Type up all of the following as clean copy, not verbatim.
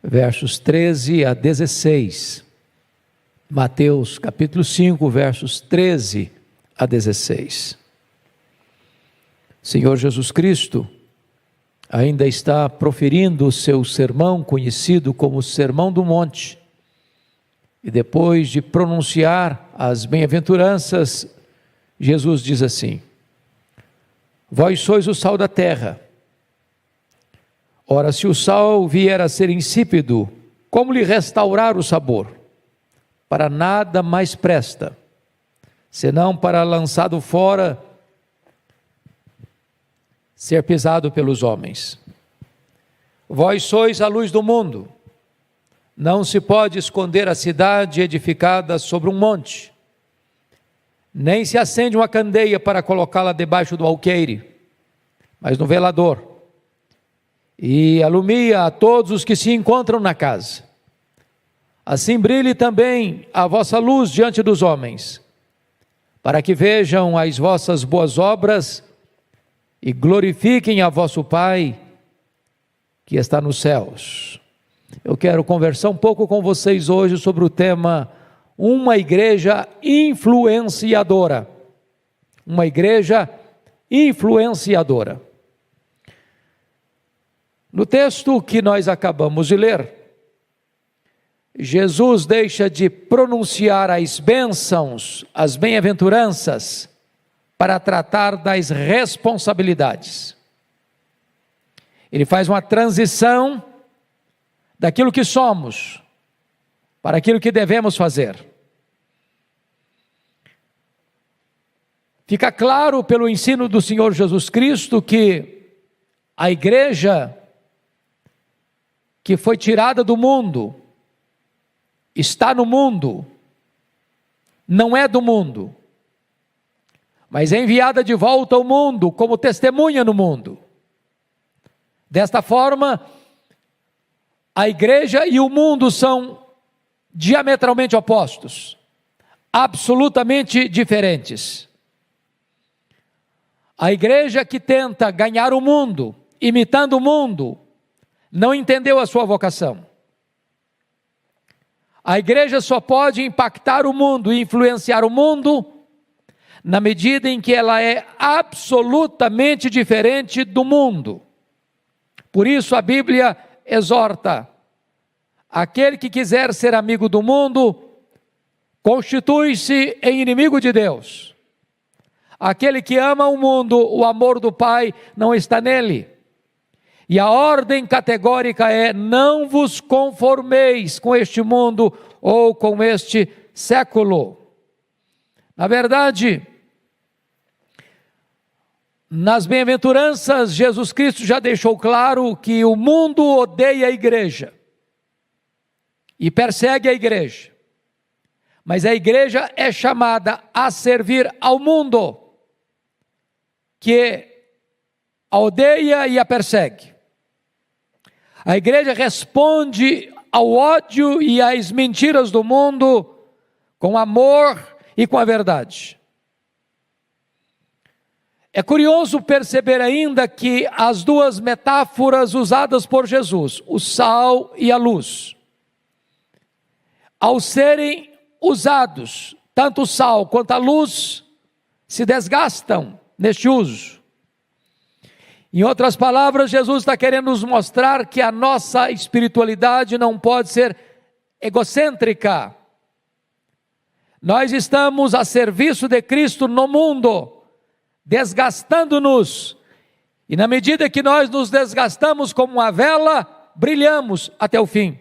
versos 13 a 16. Mateus capítulo 5, versos 13 a 16. Senhor Jesus Cristo ainda está proferindo o seu sermão, conhecido como Sermão do Monte, e depois de pronunciar as bem-aventuranças, Jesus diz assim: vós sois o sal da terra. Ora, se o sal vier a ser insípido, como lhe restaurar o sabor? Para nada mais presta, senão para, lançado fora, ser pisado pelos homens. Vós sois a luz do mundo. Não se pode esconder a cidade edificada sobre um monte, nem se acende uma candeia para colocá-la debaixo do alqueire, mas no velador, e alumia a todos os que se encontram na casa. Assim brilhe também a vossa luz diante dos homens, para que vejam as vossas boas obras e glorifiquem a vosso Pai que está nos céus. Eu quero conversar um pouco com vocês hoje sobre o tema uma igreja influenciadora. Uma igreja influenciadora. No texto que nós acabamos de ler, Jesus deixa de pronunciar as bênçãos, as bem-aventuranças, para tratar das responsabilidades. Ele faz uma transição daquilo que somos para aquilo que devemos fazer. Fica claro pelo ensino do Senhor Jesus Cristo que a igreja que foi tirada do mundo, está no mundo, não é do mundo, mas é enviada de volta ao mundo como testemunha no mundo. Desta forma, a igreja e o mundo são diametralmente opostos, absolutamente diferentes. A igreja que tenta ganhar o mundo, imitando o mundo, não entendeu a sua vocação. A igreja só pode impactar o mundo e influenciar o mundo na medida em que ela é absolutamente diferente do mundo. Por isso a Bíblia exorta: aquele que quiser ser amigo do mundo, constitui-se em inimigo de Deus. Aquele que ama o mundo, o amor do Pai não está nele. E a ordem categórica é: não vos conformeis com este mundo ou com este século. Na verdade, nas bem-aventuranças, Jesus Cristo já deixou claro que o mundo odeia a igreja e persegue a igreja, mas a igreja é chamada a servir ao mundo, que a odeia e a persegue. A igreja responde ao ódio e às mentiras do mundo com amor e com a verdade. É curioso perceber ainda que as duas metáforas usadas por Jesus, o sal e a luz, ao serem usados, tanto o sal quanto a luz se desgastam neste uso. Em outras palavras, Jesus está querendo nos mostrar que a nossa espiritualidade não pode ser egocêntrica. Nós estamos a serviço de Cristo no mundo, desgastando-nos, e na medida que nós nos desgastamos como uma vela, brilhamos até o fim.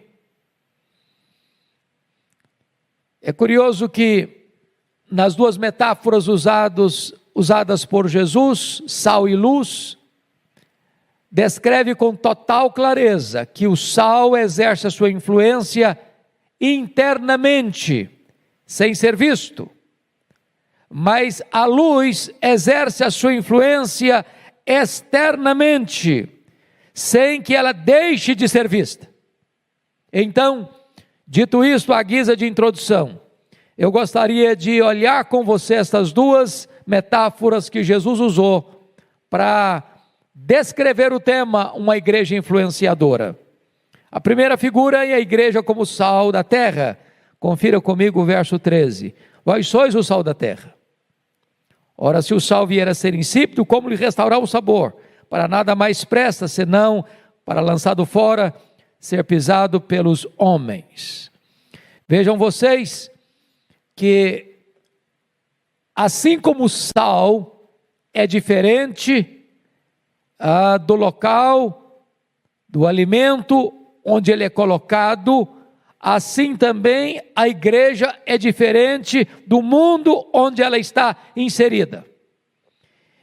É curioso que nas duas metáforas usadas por Jesus, sal e luz, descreve com total clareza que o sal exerce a sua influência internamente, sem ser visto, mas a luz exerce a sua influência externamente, sem que ela deixe de ser vista. Então, dito isto à guisa de introdução, eu gostaria de olhar com você estas duas metáforas que Jesus usou para descrever o tema uma igreja influenciadora. A primeira figura é a igreja como sal da terra. Confira comigo o verso 13. Vós sois o sal da terra. Ora, se o sal vier a ser insípido, como lhe restaurar o sabor? Para nada mais presta, senão para lançado fora, ser pisado pelos homens. Vejam vocês que assim como o sal é diferente do local, do alimento onde ele é colocado, assim também a igreja é diferente do mundo onde ela está inserida.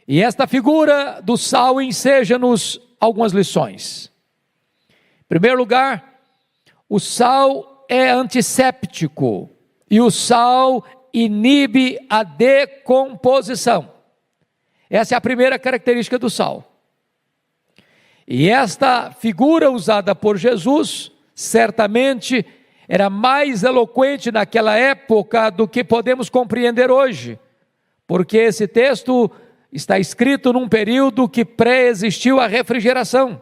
E esta figura do sal enseja-nos algumas lições. Em primeiro lugar, o sal é antisséptico e o sal inibe a decomposição. Essa é a primeira característica do sal. E esta figura usada por Jesus, certamente era mais eloquente naquela época do que podemos compreender hoje, porque esse texto está escrito num período que pré-existiu a refrigeração.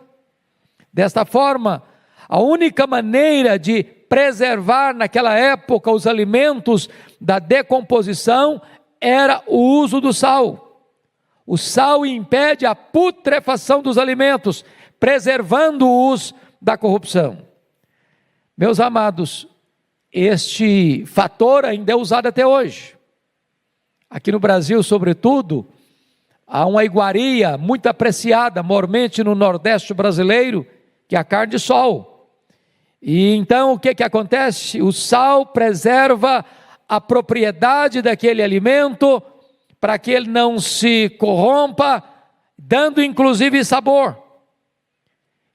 Desta forma, a única maneira de preservar naquela época os alimentos da decomposição era o uso do sal. O sal impede a putrefação dos alimentos, preservando-os da corrupção. Meus amados, este fator ainda é usado até hoje. Aqui no Brasil, sobretudo, há uma iguaria muito apreciada, mormente no Nordeste brasileiro, que é a carne de sol. E então o que acontece? O sal preserva a propriedade daquele alimento, para que ele não se corrompa, dando inclusive sabor.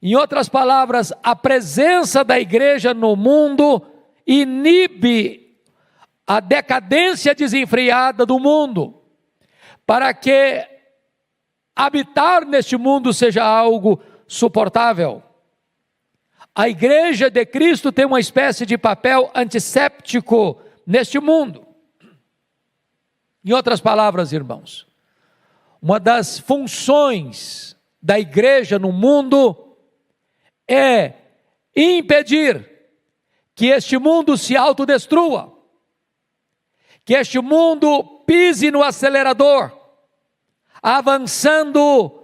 Em outras palavras, a presença da igreja no mundo inibe a decadência desenfreada do mundo, para que habitar neste mundo seja algo suportável. A igreja de Cristo tem uma espécie de papel antisséptico neste mundo. Em outras palavras, irmãos, uma das funções da igreja no mundo é impedir que este mundo se autodestrua, que este mundo pise no acelerador, avançando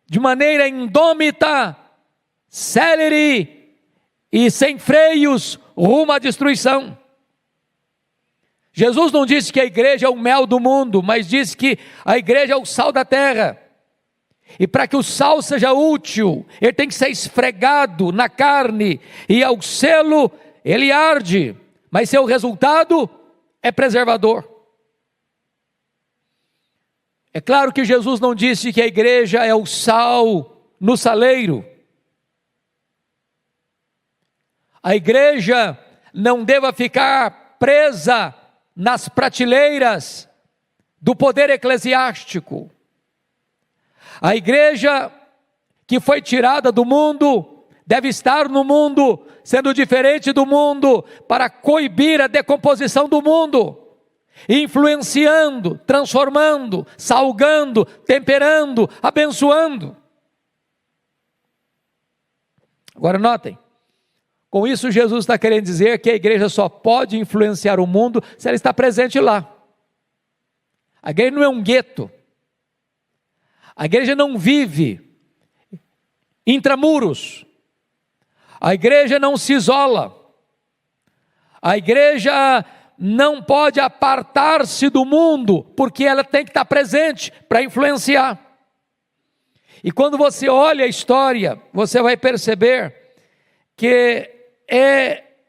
de maneira indômita, célere e sem freios rumo à destruição. Jesus não disse que a igreja é o mel do mundo, mas disse que a igreja é o sal da terra. E para que o sal seja útil, ele tem que ser esfregado na carne, e ao selo ele arde, mas seu resultado é preservador. É claro que Jesus não disse que a igreja é o sal no saleiro. A igreja não deva ficar presa nas prateleiras do poder eclesiástico. A igreja que foi tirada do mundo deve estar no mundo, sendo diferente do mundo, para coibir a decomposição do mundo, influenciando, transformando, salgando, temperando, abençoando. Agora notem, com isso Jesus está querendo dizer que a igreja só pode influenciar o mundo se ela está presente lá. A igreja não é um gueto. A igreja não vive intramuros. A igreja não se isola. A igreja não pode apartar-se do mundo, porque ela tem que estar presente para influenciar. E quando você olha a história, você vai perceber que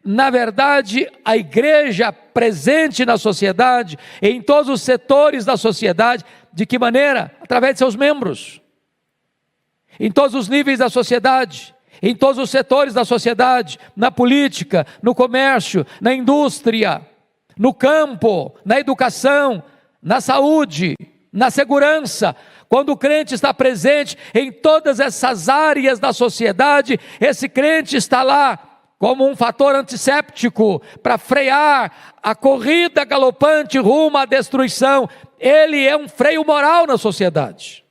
na verdade, a igreja presente na sociedade, em todos os setores da sociedade. De que maneira? Através de seus membros, em todos os níveis da sociedade, em todos os setores da sociedade, na política, no comércio, na indústria, no campo, na educação, na saúde, na segurança. Quando o crente está presente em todas essas áreas da sociedade, esse crente está lá como um fator antisséptico para frear a corrida galopante rumo à destruição. Ele é um freio moral na sociedade.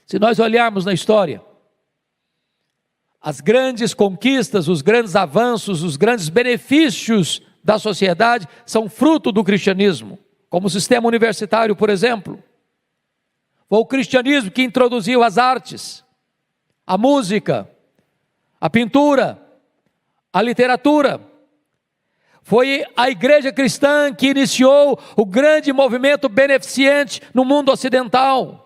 Se nós olharmos na história, as grandes conquistas, os grandes avanços, os grandes benefícios da sociedade são fruto do cristianismo, como o sistema universitário, por exemplo. Foi o cristianismo que introduziu as artes, a música, a pintura, a literatura. Foi a igreja cristã que iniciou o grande movimento beneficente no mundo ocidental.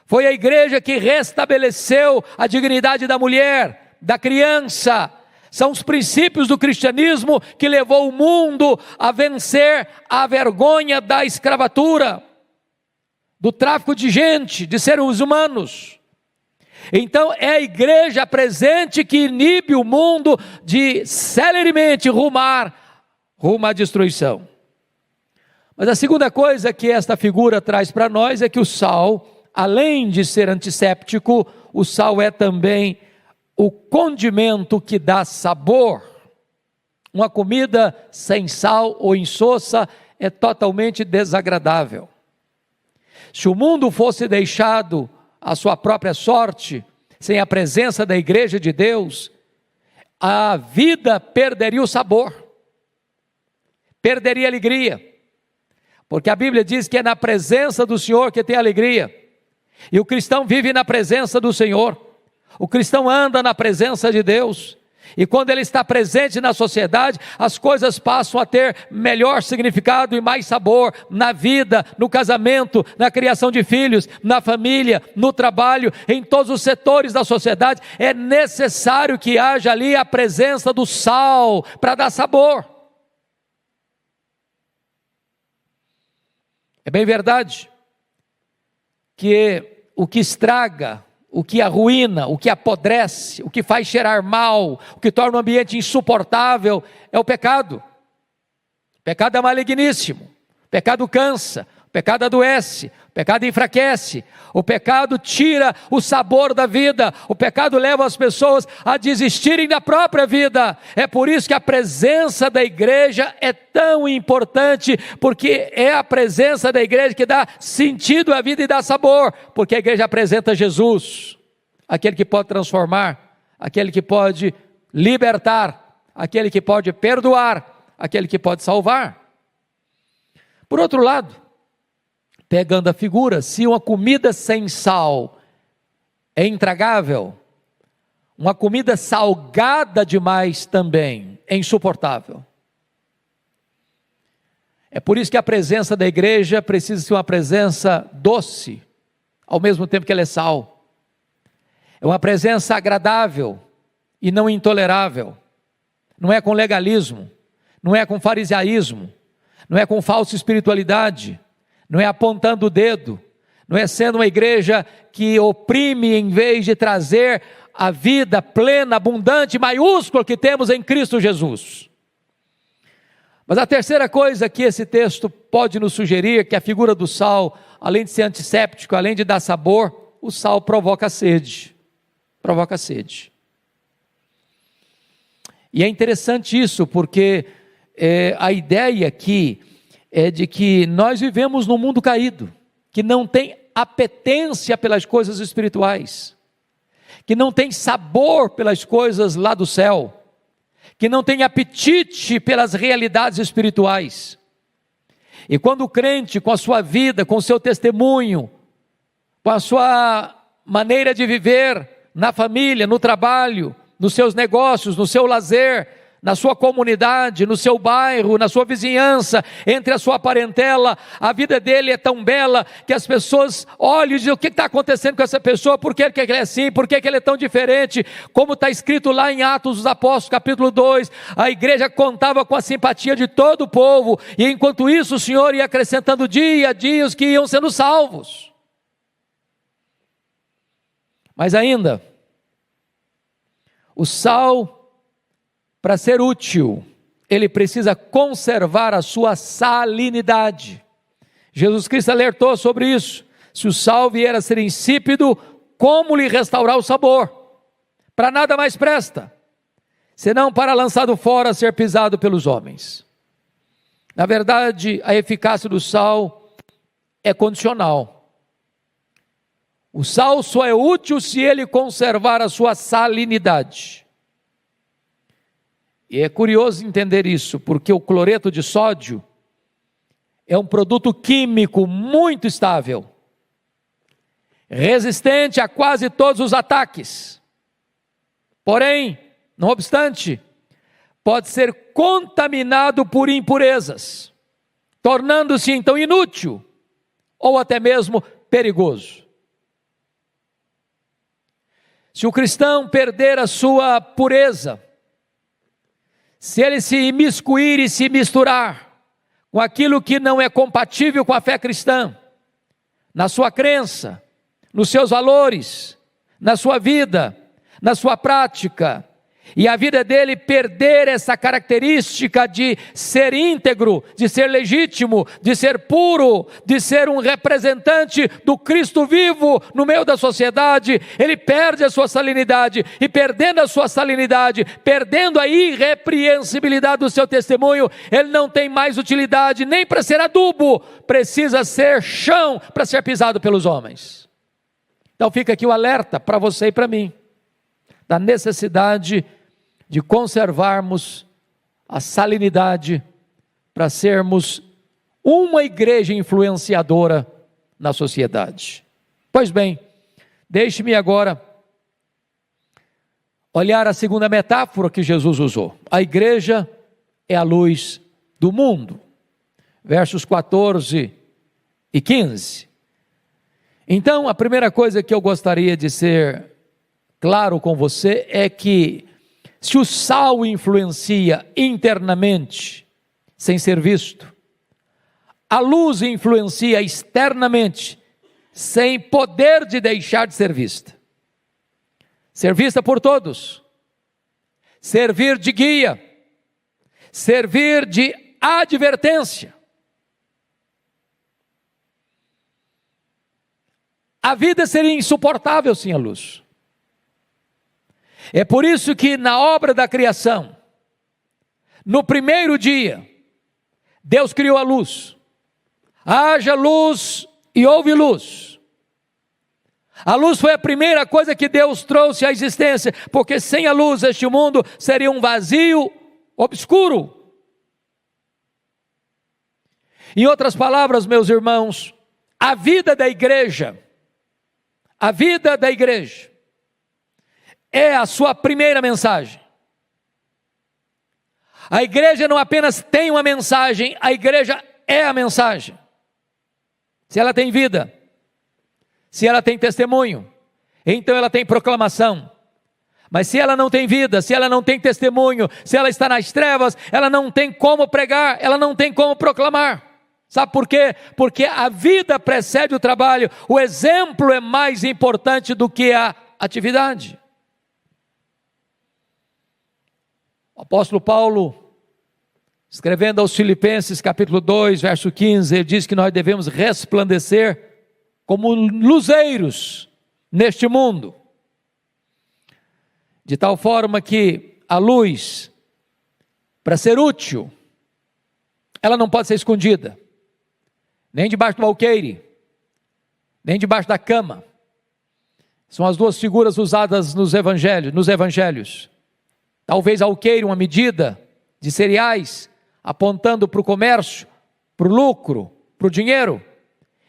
Foi a igreja que restabeleceu a dignidade da mulher, da criança. São os princípios do cristianismo que levou o mundo a vencer a vergonha da escravatura, do tráfico de gente, de seres humanos. Então é a igreja presente que inibe o mundo de celeremente rumo à destruição. Mas a segunda coisa que esta figura traz para nós é que o sal, além de ser antisséptico, o sal é também o condimento que dá sabor. Uma comida sem sal ou insossa é totalmente desagradável. Se o mundo fosse deixado à sua própria sorte, sem a presença da igreja de Deus, a vida perderia o sabor, perderia a alegria, porque a Bíblia diz que é na presença do Senhor que tem alegria, e o cristão vive na presença do Senhor, o cristão anda na presença de Deus, e quando ele está presente na sociedade, as coisas passam a ter melhor significado e mais sabor na vida, no casamento, na criação de filhos, na família, no trabalho, em todos os setores da sociedade. É necessário que haja ali a presença do sal para dar sabor. É bem verdade que o que estraga, o que arruína, o que apodrece, o que faz cheirar mal, o que torna o ambiente insuportável, é o pecado. O pecado é maligníssimo, o pecado cansa, o pecado adoece, o pecado enfraquece, o pecado tira o sabor da vida, o pecado leva as pessoas a desistirem da própria vida. É por isso que a presença da igreja é tão importante, porque é a presença da igreja que dá sentido à vida e dá sabor, porque a igreja apresenta Jesus, aquele que pode transformar, aquele que pode libertar, aquele que pode perdoar, aquele que pode salvar. Por outro lado, pegando a figura, se uma comida sem sal é intragável, uma comida salgada demais também é insuportável. É por isso que a presença da igreja precisa ser uma presença doce, ao mesmo tempo que ela é sal. É uma presença agradável e não intolerável. Não é com legalismo, não é com farisaísmo, não é com falsa espiritualidade, não é apontando o dedo, não é sendo uma igreja que oprime em vez de trazer a vida plena, abundante, maiúscula que temos em Cristo Jesus. Mas a terceira coisa que esse texto pode nos sugerir, que a figura do sal, além de ser antisséptico, além de dar sabor, o sal provoca sede. Provoca sede. E é interessante isso, porque a ideia aqui é de que nós vivemos num mundo caído, que não tem apetência pelas coisas espirituais, que não tem sabor pelas coisas lá do céu, que não tem apetite pelas realidades espirituais. E quando o crente, com a sua vida, com o seu testemunho, com a sua maneira de viver na família, no trabalho, nos seus negócios, no seu lazer, na sua comunidade, no seu bairro, na sua vizinhança, entre a sua parentela, a vida dele é tão bela que as pessoas olham e dizem: o que está acontecendo com essa pessoa? Por que ele é assim? Por que ele é tão diferente? Como está escrito lá em Atos dos Apóstolos, capítulo 2, a igreja contava com a simpatia de todo o povo, e enquanto isso o Senhor ia acrescentando dia a dia os que iam sendo salvos. Mas ainda, o sal, para ser útil, ele precisa conservar a sua salinidade. Jesus Cristo alertou sobre isso. Se o sal vier a ser insípido, como lhe restaurar o sabor? Para nada mais presta, senão para lançado fora, ser pisado pelos homens. Na verdade, a eficácia do sal é condicional. O sal só é útil se ele conservar a sua salinidade. E é curioso entender isso, porque o cloreto de sódio é um produto químico muito estável, resistente a quase todos os ataques. Porém, não obstante, pode ser contaminado por impurezas, tornando-se então inútil ou até mesmo perigoso. Se o cristão perder a sua pureza, se ele se imiscuir e se misturar com aquilo que não é compatível com a fé cristã, na sua crença, nos seus valores, na sua vida, na sua prática, e a vida dele perder essa característica de ser íntegro, de ser legítimo, de ser puro, de ser um representante do Cristo vivo no meio da sociedade, ele perde a sua salinidade, e perdendo a sua salinidade, perdendo a irrepreensibilidade do seu testemunho, ele não tem mais utilidade nem para ser adubo, precisa ser chão para ser pisado pelos homens. Então fica aqui o alerta para você e para mim, da necessidade de conservarmos a salinidade para sermos uma igreja influenciadora na sociedade. Pois bem, deixe-me agora olhar a segunda metáfora que Jesus usou. A igreja é a luz do mundo. Versos 14 e 15. Então, a primeira coisa que eu gostaria de ser claro com você é que se o sal influencia internamente, sem ser visto, a luz influencia externamente, sem poder de deixar de ser vista. Ser vista por todos, servir de guia, servir de advertência. A vida seria insuportável sem a luz. É por isso que na obra da criação, no primeiro dia, Deus criou a luz. Haja luz e houve luz. A luz foi a primeira coisa que Deus trouxe à existência, porque sem a luz este mundo seria um vazio obscuro. Em outras palavras, meus irmãos, a vida da igreja é a sua primeira mensagem. A igreja não apenas tem uma mensagem, a igreja é a mensagem. Se ela tem vida, se ela tem testemunho, então ela tem proclamação. Mas se ela não tem vida, se ela não tem testemunho, se ela está nas trevas, ela não tem como pregar, ela não tem como proclamar. Sabe por quê? Porque a vida precede o trabalho, o exemplo é mais importante do que a atividade. O apóstolo Paulo, escrevendo aos Filipenses capítulo 2, verso 15, ele diz que nós devemos resplandecer como luzeiros neste mundo, de tal forma que a luz, para ser útil, ela não pode ser escondida, nem debaixo do alqueire, nem debaixo da cama. São as duas figuras usadas nos evangelhos. Talvez alqueire, uma medida de cereais, apontando para o comércio, para o lucro, para o dinheiro,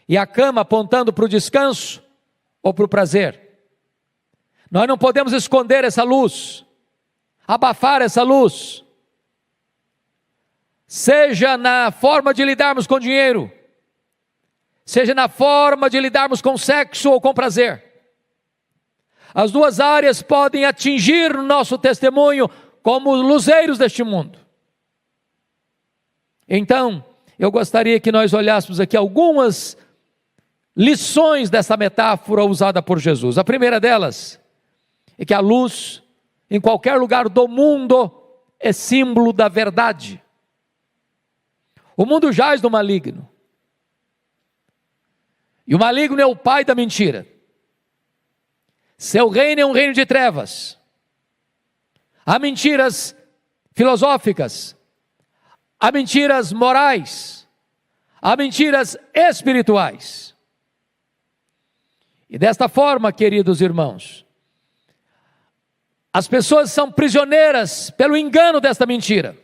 e a cama apontando para o descanso ou para o prazer. Nós não podemos esconder essa luz, abafar essa luz, seja na forma de lidarmos com dinheiro, seja na forma de lidarmos com sexo ou com prazer. As duas áreas podem atingir o nosso testemunho como luzeiros deste mundo. Então, eu gostaria que nós olhássemos aqui algumas lições dessa metáfora usada por Jesus. A primeira delas é que a luz, em qualquer lugar do mundo, é símbolo da verdade. O mundo jaz do maligno. E o maligno é o pai da mentira. Seu reino é um reino de trevas. Há mentiras filosóficas, há mentiras morais, há mentiras espirituais. E desta forma, queridos irmãos, as pessoas são prisioneiras pelo engano desta mentira.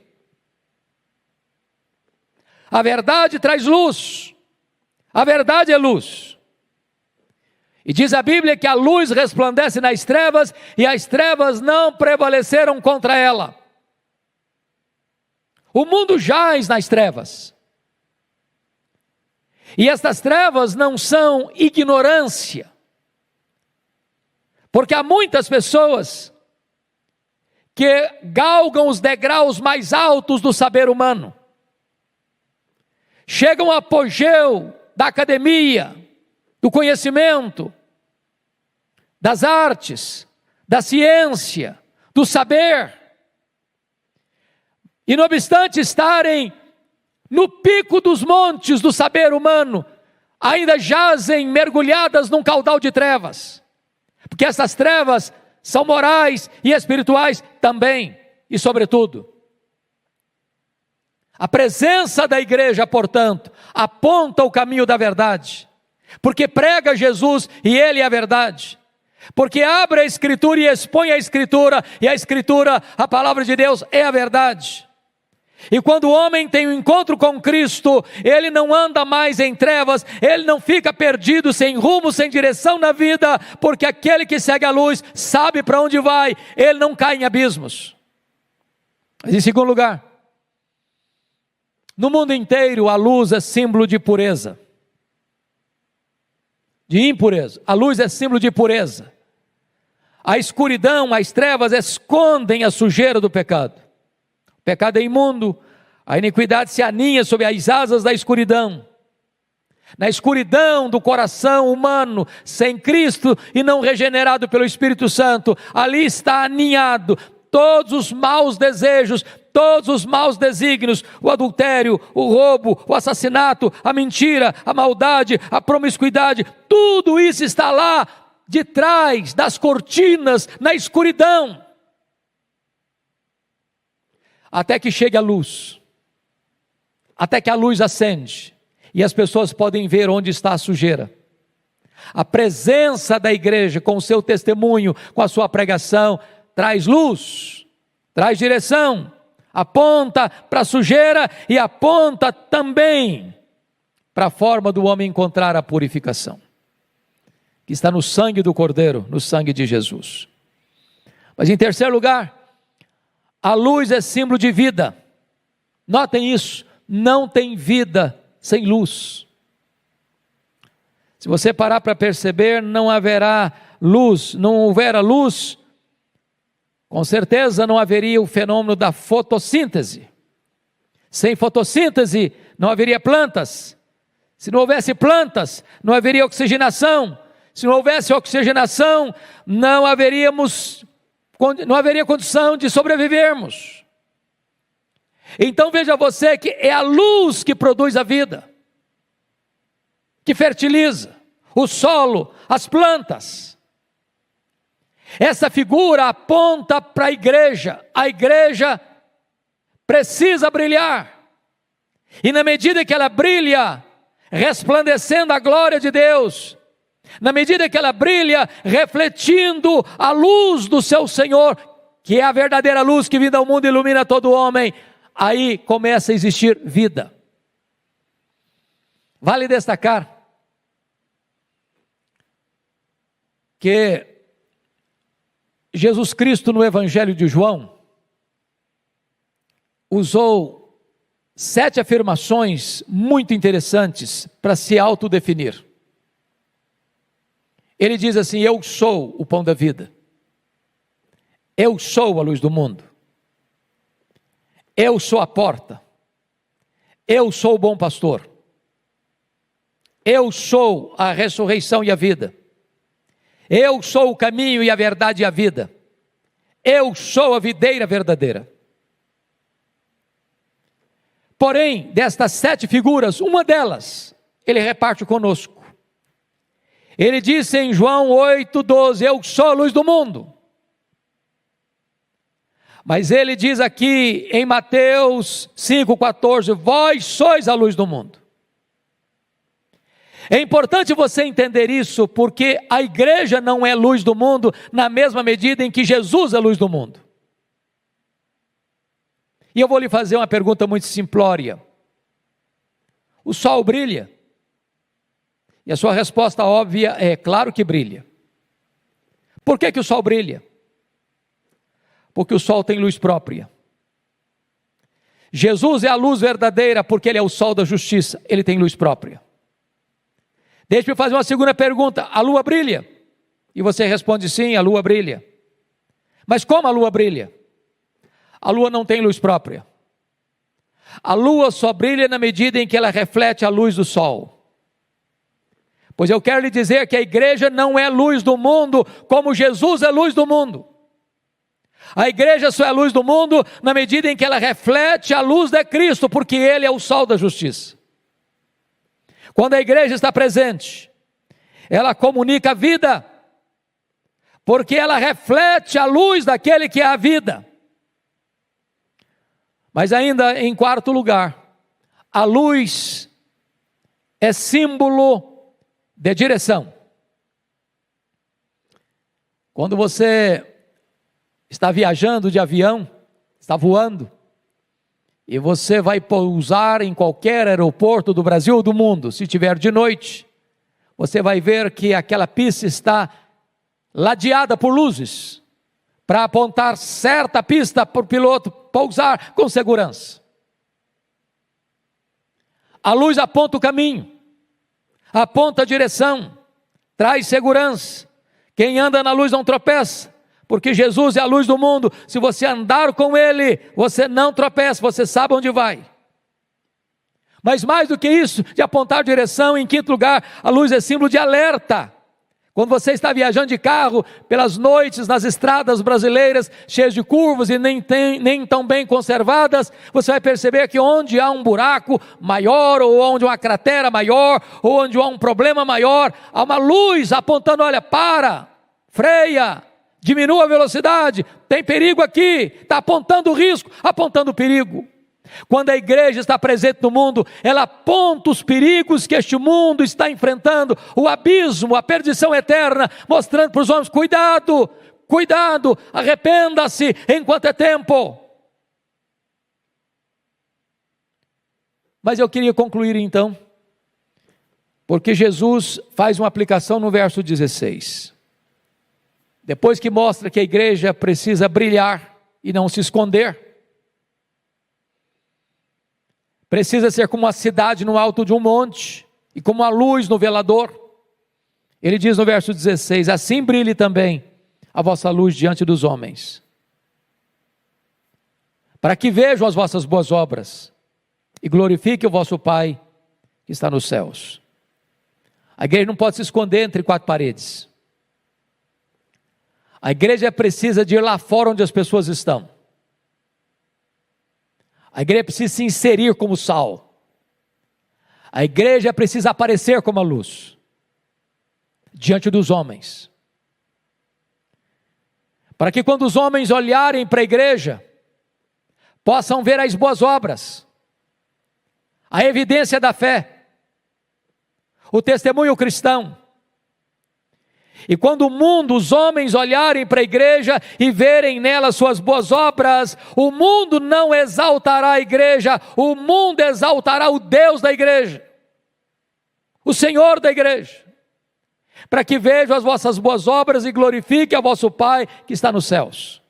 A verdade traz luz, a verdade é luz. E diz a Bíblia que a luz resplandece nas trevas e as trevas não prevaleceram contra ela. O mundo jaz nas trevas. E estas trevas não são ignorância, porque há muitas pessoas que galgam os degraus mais altos do saber humano, chegam ao apogeu da academia, do conhecimento, das artes, da ciência, do saber, e não obstante estarem no pico dos montes do saber humano, ainda jazem mergulhadas num caudal de trevas, porque essas trevas são morais e espirituais também, e sobretudo, a presença da igreja, portanto, aponta o caminho da verdade, porque prega Jesus e Ele é a verdade, porque abre a Escritura e expõe a Escritura, e a Escritura, a palavra de Deus, é a verdade. E quando o homem tem um encontro com Cristo, ele não anda mais em trevas, ele não fica perdido, sem rumo, sem direção na vida, porque aquele que segue a luz sabe para onde vai, ele não cai em abismos. Mas em segundo lugar, no mundo inteiro a luz é símbolo de pureza, de impureza. A luz é símbolo de pureza. A escuridão, as trevas escondem a sujeira do pecado. O pecado é imundo, a iniquidade se aninha sob as asas da escuridão. Na escuridão do coração humano, sem Cristo e não regenerado pelo Espírito Santo, ali está aninhado todos os maus desejos, todos os maus desígnios, o adultério, o roubo, o assassinato, a mentira, a maldade, a promiscuidade, tudo isso está lá de trás das cortinas, na escuridão. Até que chegue a luz, até que a luz acende, e as pessoas podem ver onde está a sujeira. A presença da igreja, com o seu testemunho, com a sua pregação, traz luz, traz direção, aponta para a sujeira e aponta também para a forma do homem encontrar a purificação, que está no sangue do Cordeiro, no sangue de Jesus. Mas em terceiro lugar, a luz é símbolo de vida. Notem isso, não tem vida sem luz. Se você parar para perceber, não haverá luz, não houver a luz, com certeza não haveria o fenômeno da fotossíntese. Sem fotossíntese não haveria plantas. Se não houvesse plantas, não haveria oxigenação. Se não houvesse oxigenação, não haveria condição de sobrevivermos. Então veja você que é a luz que produz a vida, que fertiliza o solo, as plantas. Essa figura aponta para a igreja precisa brilhar, e na medida que ela brilha, resplandecendo a glória de Deus, na medida que ela brilha, refletindo a luz do seu Senhor, que é a verdadeira luz que vindo ao mundo ilumina todo homem, aí começa a existir vida. Vale destacar que Jesus Cristo no Evangelho de João usou 7 afirmações muito interessantes para se autodefinir. Ele diz assim: eu sou o pão da vida, eu sou a luz do mundo, eu sou a porta, eu sou o bom pastor, eu sou a ressurreição e a vida, eu sou o caminho e a verdade e a vida, eu sou a videira verdadeira. Porém, destas 7 figuras, uma delas ele reparte conosco. Ele disse em João 8,12, eu sou a luz do mundo. Mas ele diz aqui em Mateus 5,14, vós sois a luz do mundo. É importante você entender isso, porque a igreja não é luz do mundo na mesma medida em que Jesus é luz do mundo. E eu vou lhe fazer uma pergunta muito simplória. O sol brilha? E a sua resposta óbvia é: claro que brilha. Por que o sol brilha? Porque o sol tem luz própria. Jesus é a luz verdadeira porque ele é o sol da justiça, ele tem luz própria. Deixe-me fazer uma segunda pergunta: a lua brilha? E você responde sim, a lua brilha. Mas como a lua brilha? A lua não tem luz própria. A lua só brilha na medida em que ela reflete a luz do sol. Pois eu quero lhe dizer que a igreja não é luz do mundo, como Jesus é luz do mundo. A igreja só é luz do mundo na medida em que ela reflete a luz de Cristo, porque Ele é o sol da justiça. Quando a igreja está presente, ela comunica a vida, porque ela reflete a luz daquele que é a vida. Mas ainda em quarto lugar, a luz é símbolo de direção. Quando você está viajando de avião, está voando, e você vai pousar em qualquer aeroporto do Brasil ou do mundo, se tiver de noite, você vai ver que aquela pista está ladeada por luzes, para apontar certa pista para o piloto pousar com segurança. A luz aponta o caminho, aponta a direção, traz segurança. Quem anda na luz não tropeça, porque Jesus é a luz do mundo. Se você andar com Ele, você não tropeça, você sabe onde vai. Mas mais do que isso, de apontar direção, em quinto lugar, a luz é símbolo de alerta. Quando você está viajando de carro pelas noites nas estradas brasileiras, cheias de curvas e nem tão bem conservadas, você vai perceber que onde há um buraco maior, ou onde há uma cratera maior, ou onde há um problema maior, há uma luz apontando: olha, para, freia, diminua a velocidade, tem perigo aqui, está apontando o risco, apontando o perigo. Quando a igreja está presente no mundo, ela aponta os perigos que este mundo está enfrentando, o abismo, a perdição eterna, mostrando para os homens: cuidado, cuidado, arrependa-se enquanto é tempo. Mas eu queria concluir então, porque Jesus faz uma aplicação no verso 16. Depois que mostra que a igreja precisa brilhar e não se esconder, precisa ser como uma cidade no alto de um monte, e como a luz no velador. Ele diz no verso 16: assim brilhe também a vossa luz diante dos homens, para que vejam as vossas boas obras, e glorifique o vosso Pai que está nos céus. A igreja não pode se esconder entre quatro paredes. A igreja precisa de ir lá fora onde as pessoas estão. A igreja precisa se inserir como sal. A igreja precisa aparecer como a luz diante dos homens, para que quando os homens olharem para a igreja, possam ver as boas obras, a evidência da fé, o testemunho cristão. E quando o mundo, os homens olharem para a igreja e verem nela suas boas obras, o mundo não exaltará a igreja, o mundo exaltará o Deus da igreja, o Senhor da igreja, para que vejam as vossas boas obras e glorifiquem a vosso Pai que está nos céus.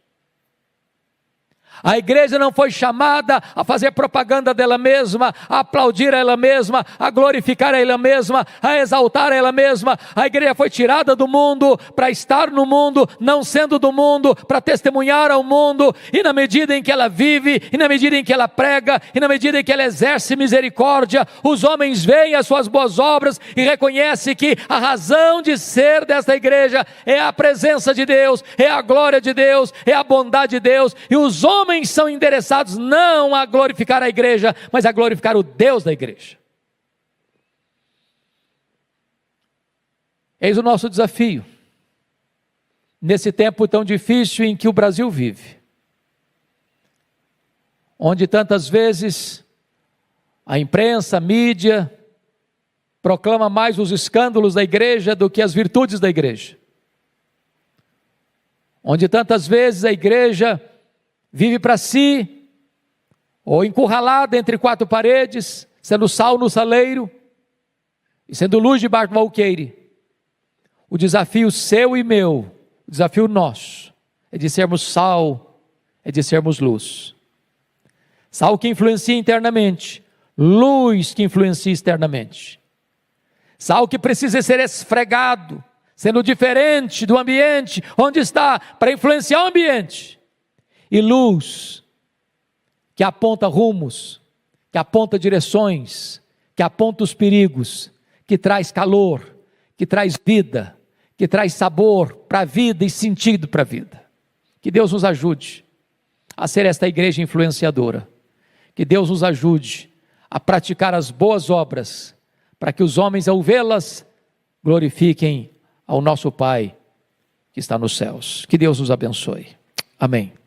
A igreja não foi chamada a fazer propaganda dela mesma, a aplaudir a ela mesma, a glorificar a ela mesma, a exaltar a ela mesma. A igreja foi tirada do mundo para estar no mundo, não sendo do mundo, para testemunhar ao mundo. E na medida em que ela vive, e na medida em que ela prega, e na medida em que ela exerce misericórdia, os homens veem as suas boas obras e reconhecem que a razão de ser desta igreja é a presença de Deus, é a glória de Deus, é a bondade de Deus. E os homens são endereçados não a glorificar a igreja, mas a glorificar o Deus da igreja. Eis o nosso desafio, nesse tempo tão difícil em que o Brasil vive, onde tantas vezes a imprensa, a mídia, proclama mais os escândalos da igreja do que as virtudes da igreja. Onde tantas vezes a igreja vive para si, ou encurralada entre quatro paredes, sendo sal no saleiro, e sendo luz debaixo do alqueire. O desafio seu e meu, o desafio nosso, é de sermos sal, é de sermos luz. Sal que influencia internamente, luz que influencia externamente. Sal que precisa ser esfregado, sendo diferente do ambiente onde está, para influenciar o ambiente. E luz que aponta rumos, que aponta direções, que aponta os perigos, que traz calor, que traz vida, que traz sabor para a vida e sentido para a vida. Que Deus nos ajude a ser esta igreja influenciadora. Que Deus nos ajude a praticar as boas obras, para que os homens, ao vê-las, glorifiquem ao nosso Pai que está nos céus. Que Deus nos abençoe. Amém.